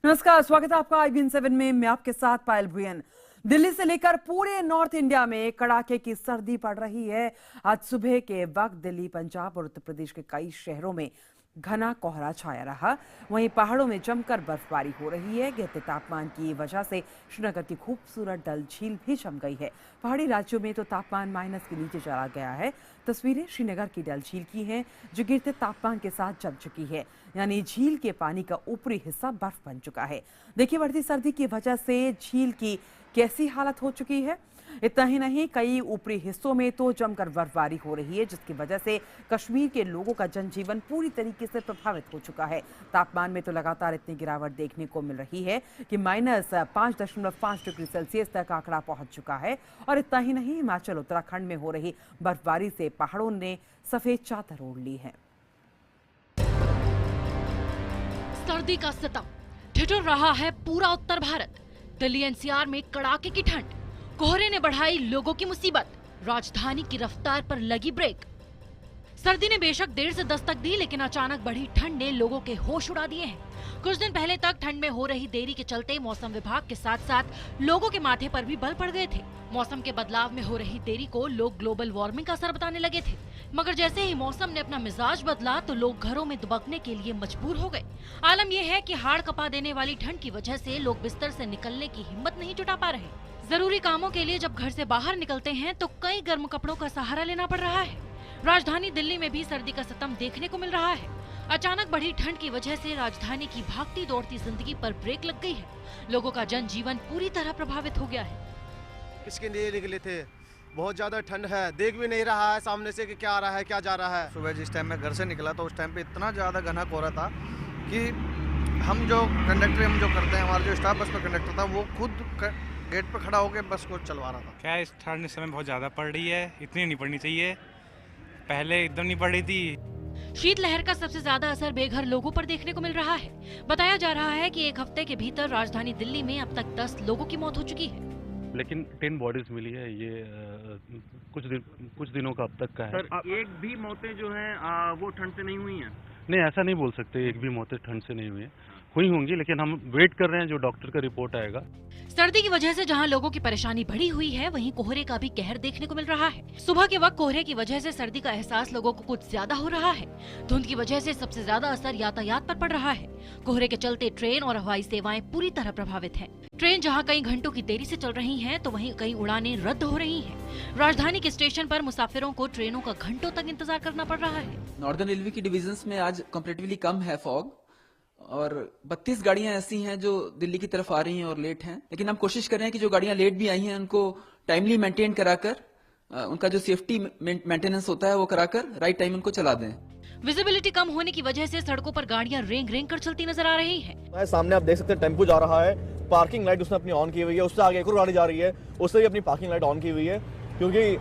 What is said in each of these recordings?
नमस्कार, स्वागत है आपका IBN7 में। मैं आपके साथ पायल भुयन। दिल्ली से लेकर पूरे नॉर्थ इंडिया में कड़ाके की सर्दी पड़ रही है। आज सुबह के वक्त दिल्ली, पंजाब और उत्तर प्रदेश के कई शहरों में घना कोहरा छाया रहा। वहीं पहाड़ों में जमकर बर्फबारी हो रही है। गिरते तापमान की वजह से श्रीनगर की खूबसूरत डल झील भी जम गई है। पहाड़ी राज्यों में तो तापमान माइनस के नीचे चला गया है। तस्वीरें श्रीनगर की डल झील की हैं, जो गिरते तापमान के साथ जम चुकी है, यानी झील के पानी का ऊपरी हिस्सा बर्फ बन चुका है। देखिए, बढ़ती सर्दी की वजह से झील की कैसी हालत हो चुकी है। इतना ही नहीं, कई ऊपरी हिस्सों में तो जमकर बर्फबारी हो रही है, जिसकी वजह से कश्मीर के लोगों का जनजीवन पूरी तरीके से प्रभावित हो चुका है। तापमान में तो लगातार इतनी गिरावट देखने को मिल रही है कि -5.5 डिग्री सेल्सियस तक आंकड़ा पहुंच चुका है। और इतना ही नहीं, हिमाचल, उत्तराखंड में हो रही बर्फबारी से पहाड़ों ने सफेद चादर ओढ़ ली है। सर्दी का सितम ठिठुर रहा है पूरा उत्तर भारत। दिल्ली NCR में कड़ाके की ठंड, कोहरे ने बढ़ाई लोगों की मुसीबत, राजधानी की रफ्तार पर लगी ब्रेक। सर्दी ने बेशक देर से दस्तक दी, लेकिन अचानक बढ़ी ठंड ने लोगों के होश उड़ा दिए हैं। कुछ दिन पहले तक ठंड में हो रही देरी के चलते मौसम विभाग के साथ साथ लोगों के माथे पर भी बल पड़ गए थे। मौसम के बदलाव में हो रही देरी को लोग ग्लोबल वार्मिंग का असर बताने लगे थे, मगर जैसे ही मौसम ने अपना मिजाज बदला तो लोग घरों में दुबकने के लिए मजबूर हो गए। आलम यह है कि हाड़ कपा देने वाली ठंड की वजह से लोग बिस्तर से निकलने की हिम्मत नहीं जुटा पा रहे। जरूरी कामों के लिए जब घर से बाहर निकलते हैं तो कई गर्म कपड़ों का सहारा लेना पड़ रहा है। राजधानी दिल्ली में भी सर्दी का सितम देखने को मिल रहा है। अचानक बढ़ी ठंड की वजह से राजधानी की भागती दौड़ती जिंदगी पर ब्रेक लग गई है। लोगों का जनजीवन पूरी तरह प्रभावित हो गया है। इसके लिए निकले थे, बहुत ज्यादा ठंड है, देख भी नहीं रहा है सामने से कि क्या आ रहा है, क्या जा रहा है। सुबह जिस टाइम मैं घर से निकला तो उस टाइम पे इतना ज़्यादा घना कोहरा था कि हम जो करते हैं, हमारा जो स्टाफ बस में कंडक्टर था, वो खुद गेट पर खड़ा होकर बस को चलवा रहा था। क्या इस ठंड इस समय बहुत ज़्यादा पड़ रही है, इतनी नहीं पड़नी चाहिए, पहले एकदम नहीं पड़ रही थी। शीतलहर का सबसे ज्यादा असर बेघर लोगों पर देखने को मिल रहा है। बताया जा रहा है कि एक हफ्ते के भीतर राजधानी दिल्ली में अब तक 10 लोगों की मौत हो चुकी है। लेकिन 10 बॉडीज मिली है, ये कुछ दिनों का अब तक का है। सर, एक भी मौतें जो हैं वो ठंड से नहीं हुई हैं? नहीं, ऐसा नहीं बोल सकते, एक भी मौतें ठंड से नहीं हुई है, हुई होंगी, लेकिन हम वेट कर रहे हैं जो डॉक्टर का रिपोर्ट आएगा। सर्दी की वजह से जहां लोगों की परेशानी बढ़ी हुई है, वहीं कोहरे का भी कहर देखने को मिल रहा है। सुबह के वक्त कोहरे की वजह से सर्दी का एहसास लोगों को कुछ ज्यादा हो रहा है। धुंध की वजह से सबसे ज्यादा असर यातायात पर पड़ रहा है। कोहरे के चलते ट्रेन और हवाई सेवाएं पूरी तरह प्रभावित हैं। ट्रेन जहां कई घंटों की देरी से चल रही हैं, तो वहीं कई उड़ानें रद्द हो रही हैं। राजधानी के स्टेशन पर मुसाफिरों को ट्रेनों का घंटों तक इंतजार करना पड़ रहा है। नॉर्दर्न रेलवे की डिविजन्स में आज कंपैरेटिवली कम है फॉग, और 32 गाड़ियां ऐसी हैं जो दिल्ली की तरफ आ रही हैं और लेट हैं। लेकिन हम कोशिश कर रहे हैं कि जो गाड़ियां लेट भी आई हैं उनको टाइमली मेंटेन कराकर, उनका जो सेफ्टी मेंटेनेंस होता है वो कराकर राइट टाइम उनको चला दें। विजिबिलिटी कम होने की वजह से सड़कों पर गाड़ियां रेंग रेंग कर चलती नजर आ रही हैं। सामने आप देख सकते हैं टेम्पो जा रहा है, पार्किंग लाइट उसने अपनी ऑन की हुई है, उससे आगे एक और गाड़ी जा रही है, उससे भी अपनी पार्किंग लाइट ऑन की हुई है, क्योंकि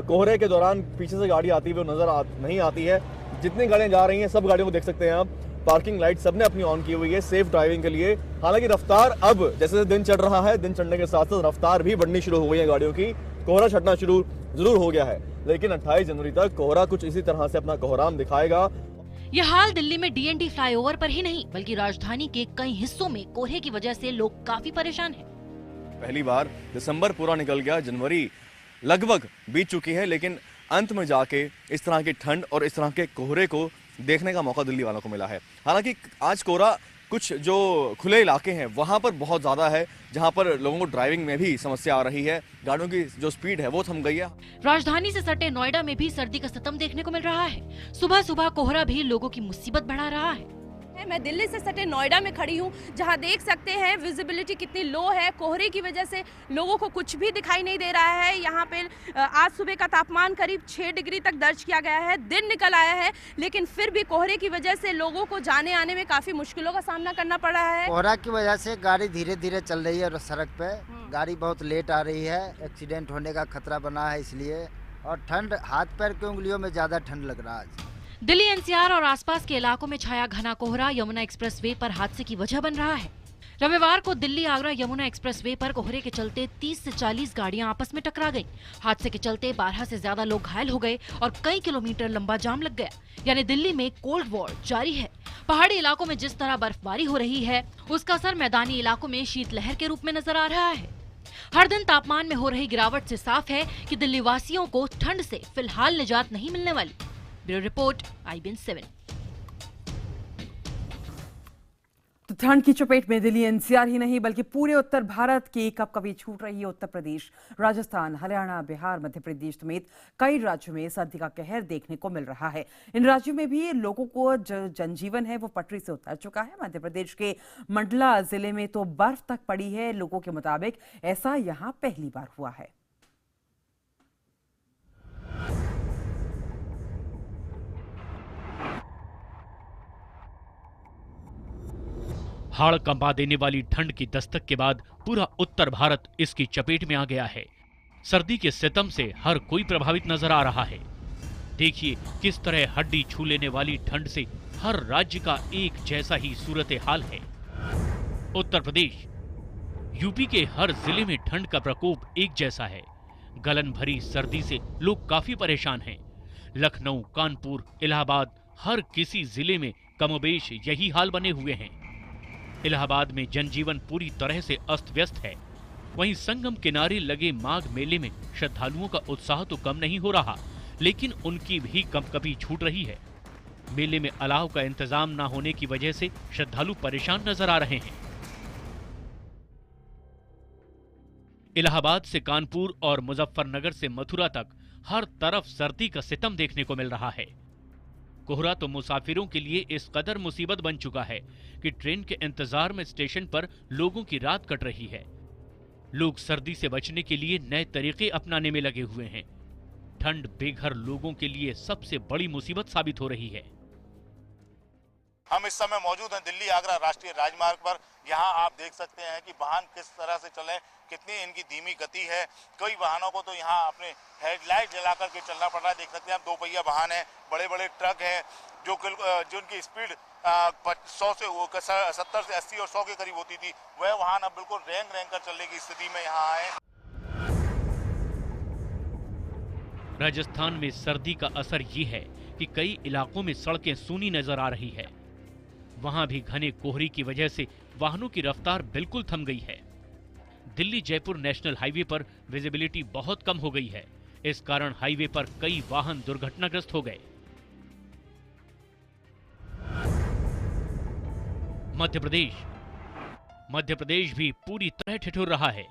कोहरे के दौरान पीछे से गाड़ी आती हुई नजर नहीं आती है। जितनी गाड़ियां जा रही हैं सब गाड़ियों को देख सकते हैं आप, पार्किंग लाइट सबने अपनी ऑन की हुई है सेफ ड्राइविंग के लिए। हालांकि रफ्तार अब जैसे दिन चढ़ रहा है, दिन चढ़ने के साथ साथ रफ्तार भी बढ़नी शुरू हो गई है गाड़ियों की। कोहरा छटना शुरू जरूर हो गया है, लेकिन 28 जनवरी तक कोहरा कुछ इसी तरह से अपना कोहराम दिखाएगा। यह हाल दिल्ली में DND फ्लाईओवर पर ही नहीं, बल्कि राजधानी के कई हिस्सों में कोहरे की वजह से लोग काफी परेशान हैं। पहली बार दिसंबर पूरा निकल गया, जनवरी लगभग बीत चुकी है, लेकिन अंत में जाके इस तरह की ठंड और इस तरह के कोहरे को देखने का मौका दिल्ली वालों को मिला है। हालांकि आज कोहरा कुछ जो खुले इलाके हैं वहां पर बहुत ज्यादा है, जहां पर लोगों को ड्राइविंग में भी समस्या आ रही है, गाड़ियों की जो स्पीड है वो थम गई है। राजधानी से सटे नोएडा में भी सर्दी का सितम देखने को मिल रहा है। सुबह सुबह कोहरा भी लोगों की मुसीबत बढ़ा रहा है। मैं दिल्ली से सटे नोएडा में खड़ी हूँ, जहाँ देख सकते हैं विजिबिलिटी कितनी लो है। कोहरे की वजह से लोगों को कुछ भी दिखाई नहीं दे रहा है। यहाँ पे आज सुबह का तापमान करीब 6 डिग्री तक दर्ज किया गया है। दिन निकल आया है, लेकिन फिर भी कोहरे की वजह से लोगों को जाने आने में काफी मुश्किलों का सामना करना पड़ रहा है। कोहरा की वजह से गाड़ी धीरे धीरे चल रही है, सड़क पे गाड़ी बहुत लेट आ रही है, एक्सीडेंट होने का खतरा बना है इसलिए। और ठंड, हाथ पैर की उंगलियों में ज्यादा ठंड लग रहा है। दिल्ली NCR और आसपास के इलाकों में छाया घना कोहरा यमुना एक्सप्रेसवे पर हादसे की वजह बन रहा है। रविवार को दिल्ली आगरा यमुना एक्सप्रेसवे पर कोहरे के चलते 30 से 40 गाड़ियां आपस में टकरा गईं। हादसे के चलते 12 से ज्यादा लोग घायल हो गए और कई किलोमीटर लंबा जाम लग गया। यानी दिल्ली में कोल्ड वॉर जारी है। पहाड़ी इलाकों में जिस तरह बर्फबारी हो रही है, उसका असर मैदानी इलाकों में शीतलहर के रूप में नजर आ रहा है। हर दिन तापमान में हो रही गिरावट से साफ है कि दिल्ली वासियों को ठंड से फिलहाल निजात नहीं मिलने वाली। Bureau report, IBN 7। तो ठंड की चपेट में दिल्ली NCR ही नहीं बल्कि पूरे उत्तर भारत की कभी छूट रही है। उत्तर प्रदेश, राजस्थान, हरियाणा, बिहार, मध्य प्रदेश समेत कई राज्यों में सर्दी का कहर देखने को मिल रहा है। इन राज्यों में भी लोगों को जो जनजीवन है वो पटरी से उतर चुका है। मध्य प्रदेश के मंडला जिले में तो बर्फ तक पड़ी है। लोगों के मुताबिक ऐसा यहाँ पहली बार हुआ है। हाड़ कंपा देने वाली ठंड की दस्तक के बाद पूरा उत्तर भारत इसकी चपेट में आ गया है। सर्दी के सितम से हर कोई प्रभावित नजर आ रहा है। देखिए किस तरह हड्डी छू लेने वाली ठंड से हर राज्य का एक जैसा ही सूरत हाल है। उत्तर प्रदेश, यूपी के हर जिले में ठंड का प्रकोप एक जैसा है। गलन भरी सर्दी से लोग काफी परेशान हैं। लखनऊ, कानपुर, इलाहाबाद, हर किसी जिले में कमोबेश यही हाल बने हुए हैं। इलाहाबाद में जनजीवन पूरी तरह से अस्त व्यस्त है। वहीं संगम किनारे लगे माघ मेले में श्रद्धालुओं का उत्साह तो कम नहीं हो रहा, लेकिन उनकी भी कंपकपी छूट रही है। मेले में अलाव का इंतजाम न होने की वजह से श्रद्धालु परेशान नजर आ रहे हैं। इलाहाबाद से कानपुर और मुजफ्फरनगर से मथुरा तक हर तरफ सर्दी का सितम देखने को मिल रहा है। कोहरा तो मुसाफिरों के लिए इस कदर मुसीबत बन चुका है कि ट्रेन के इंतजार में स्टेशन पर लोगों की रात कट रही है। लोग सर्दी से बचने के लिए नए तरीके अपनाने में लगे हुए हैं। ठंड बेघर लोगों के लिए सबसे बड़ी मुसीबत साबित हो रही है। हम इस समय मौजूद हैं दिल्ली आगरा राष्ट्रीय राजमार्ग पर। यहाँ आप देख सकते हैं कि वाहन किस तरह से चले, कितनी इनकी धीमी गति है। कई वाहनों को तो यहाँ अपने हेडलाइट जला करके चलना पड़ रहा है। देख सकते हैं आप, 2 पहिया वाहन है, बड़े बड़े ट्रक हैं जिनकी स्पीड 100 से 70 से 80 और 100 के करीब होती थी, वह वाहन अब बिल्कुल रेंग रेंग कर चलने की स्थिति में यहाँ आए। राजस्थान में सर्दी का असर ये है कि कई इलाकों में सड़कें सूनी नजर आ रही है। वहां भी घने कोहरे की वजह से वाहनों की रफ्तार बिल्कुल थम गई है। दिल्ली जयपुर नेशनल हाईवे पर विजिबिलिटी बहुत कम हो गई है। इस कारण हाईवे पर कई वाहन दुर्घटनाग्रस्त हो गए। मध्य प्रदेश भी पूरी तरह ठिठुर रहा है।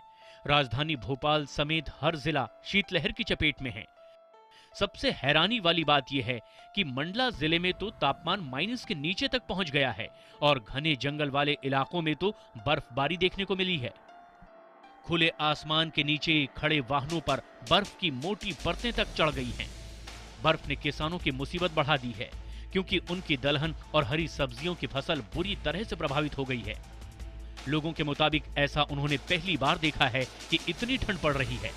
राजधानी भोपाल समेत हर जिला शीतलहर की चपेट में है। सबसे हैरानी वाली बात यह है कि मंडला जिले में तो तापमान माइनस के नीचे तक पहुंच गया है और घने जंगल वाले इलाकों में तो बर्फबारी देखने को मिली है। खुले आसमान के नीचे खड़े वाहनों पर बर्फ की मोटी परतें तक चढ़ गई हैं। बर्फ ने किसानों की मुसीबत बढ़ा दी है, क्योंकि उनकी दलहन और हरी सब्जियों की फसल बुरी तरह से प्रभावित हो गई है। लोगों के मुताबिक ऐसा उन्होंने पहली बार देखा है कि इतनी ठंड पड़ रही है।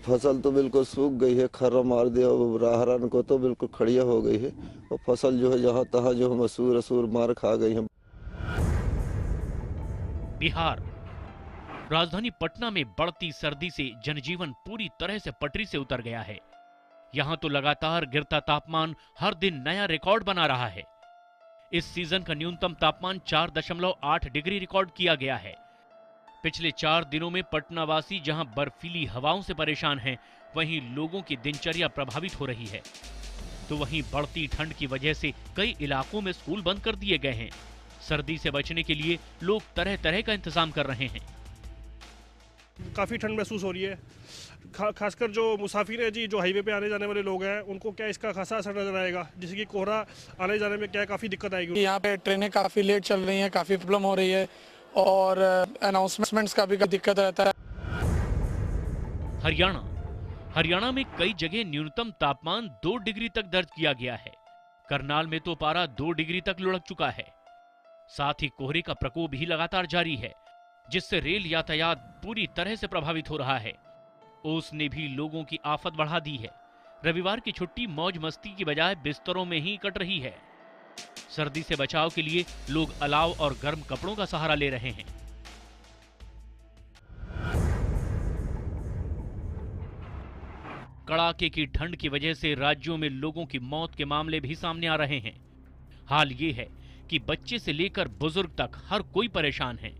फसल तो बिल्कुल सूख गई है, खर्रा मार दिया, राहरान को तो बिल्कुल खड़िया हो गई है और फसल जो है जहाँ तहाँ जो मसूर मार खा गई है। बिहार, राजधानी पटना में बढ़ती सर्दी से जनजीवन पूरी तरह से पटरी से उतर गया है। यहां तो लगातार गिरता तापमान हर दिन नया रिकॉर्ड बना रहा है। इस सीजन का न्यूनतम तापमान 4.8 डिग्री रिकॉर्ड किया गया है। पिछले 4 दिनों में पटना वासी जहां बर्फीली हवाओं से परेशान हैं, वहीं लोगों की दिनचर्या प्रभावित हो रही है। तो वहीं बढ़ती ठंड की वजह से कई इलाकों में स्कूल बंद कर दिए गए हैं। सर्दी से बचने के लिए लोग तरह तरह का इंतजाम कर रहे हैं। काफ़ी ठंड महसूस हो रही है, खासकर जो मुसाफिर है जी, जो हाईवे पे आने जाने वाले लोग हैं, उनको क्या इसका खासा असर नजर आएगा, जैसे कि कोहरा आने जाने में क्या काफ़ी दिक्कत आएगी। यहाँ पे ट्रेनें काफ़ी लेट चल रही हैं, काफ़ी प्रॉब्लम हो रही है और अनाउंसमेंट्स का भी दिक्कत रहता है। हरियाणा में कई जगह न्यूनतम तापमान 2 डिग्री तक दर्ज किया गया है। करनाल में तो पारा 2 डिग्री तक लुढ़क चुका है। साथ ही कोहरे का प्रकोप भी लगातार जारी है, जिससे रेल यातायात पूरी तरह से प्रभावित हो रहा है। ओस ने भी लोगों की आफत बढ़ा दी है। रविवार की छुट्टी मौज मस्ती की बजाय बिस्तरों में ही कट रही है। सर्दी से बचाव के लिए लोग अलाव और गर्म कपड़ों का सहारा ले रहे हैं। कड़ाके की ठंड की वजह से राज्यों में लोगों की मौत के मामले भी सामने आ रहे हैं। हाल ये है कि बच्चे से लेकर बुजुर्ग तक हर कोई परेशान है।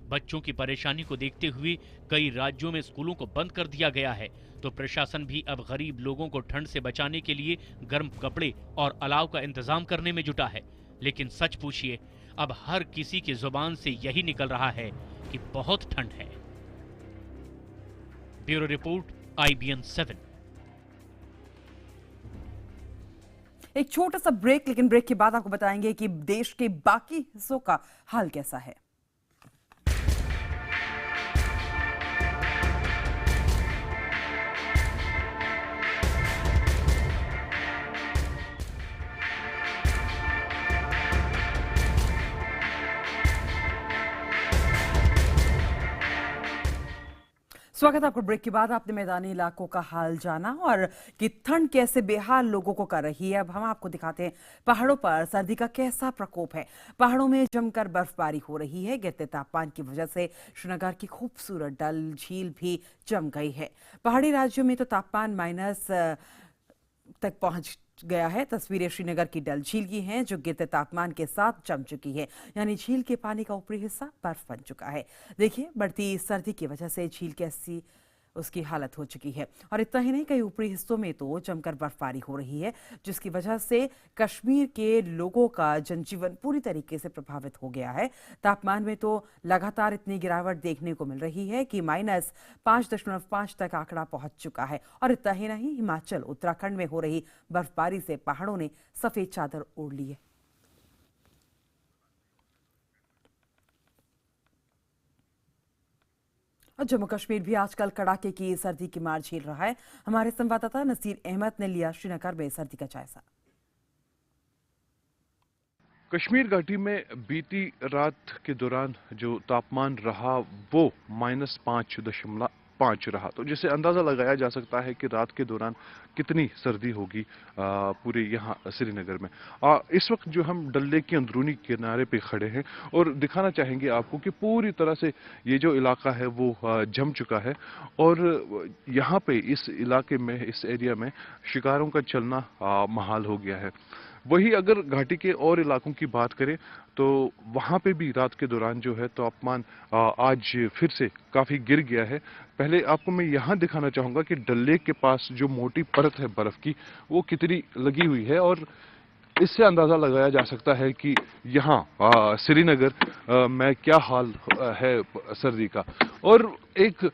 बच्चों की परेशानी को देखते हुए कई राज्यों में स्कूलों को बंद कर दिया गया है, तो प्रशासन भी अब गरीब लोगों को ठंड से बचाने के लिए गर्म कपड़े और अलाव का इंतजाम करने में जुटा है। लेकिन सच पूछिए, अब हर किसी की जुबान से यही निकल रहा है कि बहुत ठंड है। Bureau report, IBN 7। एक छोटा सा ब्रेक, लेकिन ब्रेक के बाद आपको बताएंगे कि देश के बाकी हिस्सों का हाल कैसा है। स्वागत है आपको। ब्रेक के बाद आपने मैदानी इलाकों का हाल जाना और कि ठंड कैसे बेहाल लोगों को कर रही है। अब हम आपको दिखाते हैं पहाड़ों पर सर्दी का कैसा प्रकोप है। पहाड़ों में जमकर बर्फबारी हो रही है। गिरते तापमान की वजह से श्रीनगर की खूबसूरत डल झील भी जम गई है। पहाड़ी राज्यों में तो तापमान माइनस तक पहुंच गया है। तस्वीरें श्रीनगर की डल झील की हैं, जो गिरते तापमान के साथ जम चुकी है, यानी झील के पानी का ऊपरी हिस्सा बर्फ बन चुका है। देखिए, बढ़ती सर्दी की वजह से झील कैसी उसकी हालत हो चुकी है। और इतना ही नहीं, कई ऊपरी हिस्सों में तो जमकर बर्फबारी हो रही है, जिसकी वजह से कश्मीर के लोगों का जनजीवन पूरी तरीके से प्रभावित हो गया है। तापमान में तो लगातार इतनी गिरावट देखने को मिल रही है कि -5.5 तक आंकड़ा पहुंच चुका है। और इतना ही नहीं, हिमाचल उत्तराखंड में हो रही बर्फबारी से पहाड़ों ने सफेद चादर ओढ़ ली है। और जम्मू कश्मीर भी आजकल कड़ाके की सर्दी की मार झेल रहा है। हमारे संवाददाता नसीर अहमद ने लिया श्रीनगर में सर्दी का जायजा। कश्मीर घाटी में बीती रात के दौरान जो तापमान रहा वो -5.5 रहा, तो जिससे अंदाज़ा लगाया जा सकता है कि रात के दौरान कितनी सर्दी होगी पूरे यहाँ श्रीनगर में। इस वक्त जो हम डल लेक के अंदरूनी किनारे पे खड़े हैं और दिखाना चाहेंगे आपको कि पूरी तरह से ये जो इलाका है वो जम चुका है और यहाँ पे इस इलाके में, इस एरिया में शिकारों का चलना महाल हो गया है। वही अगर घाटी के और इलाकों की बात करें तो वहाँ पे भी रात के दौरान जो है तापमान आज फिर से काफ़ी गिर गया है। पहले आपको मैं यहाँ दिखाना चाहूँगा कि डल लेक के पास जो मोटी परत है बर्फ़ की, वो कितनी लगी हुई है और इससे अंदाज़ा लगाया जा सकता है कि यहाँ श्रीनगर में क्या हाल है सर्दी का। और एक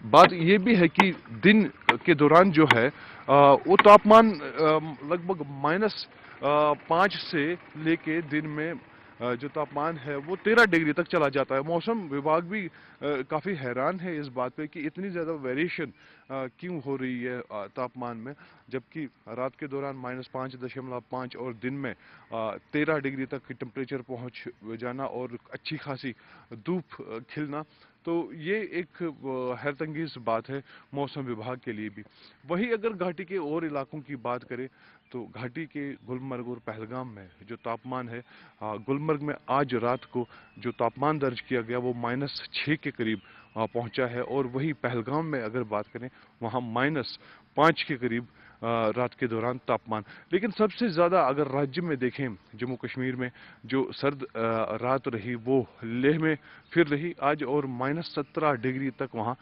बात ये भी है कि दिन के दौरान जो है वो तापमान लगभग -5 से लेके दिन में जो तापमान है वो 13 डिग्री तक चला जाता है। मौसम विभाग भी काफ़ी हैरान है इस बात पे कि इतनी ज़्यादा वेरिएशन क्यों हो रही है तापमान में, जबकि रात के दौरान -5.5 और दिन में 13 डिग्री तक टेम्परेचर पहुंच जाना और अच्छी खासी धूप खिलना। तो ये एक हैरतंगेज बात है मौसम विभाग के लिए भी। वहीं अगर घाटी के और इलाकों की बात करें तो घाटी के गुलमर्ग और पहलगाम में जो तापमान है, गुलमर्ग में आज रात को जो तापमान दर्ज किया गया वो -6 के करीब पहुंचा है और वही पहलगाम में अगर बात करें वहाँ -5 के करीब रात के दौरान तापमान। लेकिन सबसे ज़्यादा अगर राज्य में देखें, जम्मू कश्मीर में जो सर्द रात रही वो लेह में फिर रही आज और -17 डिग्री तक वहाँ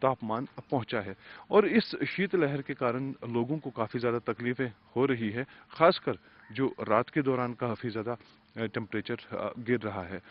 तापमान पहुँचा है। और इस शीतलहर के कारण लोगों को काफ़ी ज़्यादा तकलीफ़ें हो रही है, ख़ासकर जो रात के दौरान काफ़ी ज़्यादा टेम्परेचर गिर रहा है।